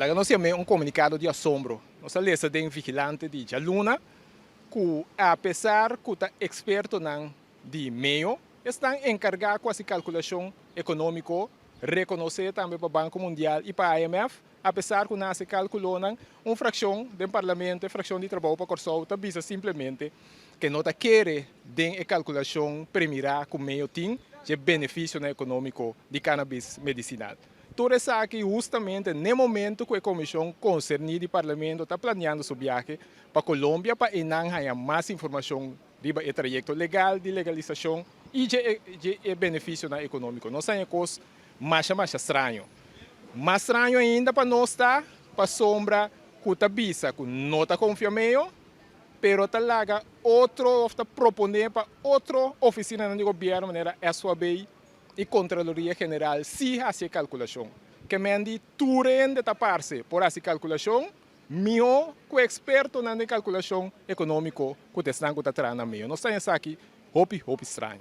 Lá nós temos um comunicado de assombro. Nós lemos de um vigilante de Jaluna, que apesar que está experto de meio, está encarregado com a calculação econômica, reconhecer também para o Banco Mundial e para a IMF, apesar que nós calculamos uma fração do parlamento, fração de trabalho para o Corsol, está visa simplesmente que não está querendo a calculação primeira com meio tem de benefício econômico de cannabis medicinal. Tudo isso aqui justamente no momento que a comissão concernida do parlamento está planeando sua viagem para a Colômbia para enviar mais informação sobre o trajeto legal de legalização e de benefício econômico. Não é uma coisa mais estranha. Mais estranho ainda para nós está para a sombra que está vista, que não está confiando, pero está lá outro, está propondo para outra oficina do governo, maneira SOAB, e Contraloria General se hace calculação. Que mendi turen de taparse por essa calculação, meu que experto na calculação econômica que estão tratando meio. Nós estamos aqui, hopi estranho.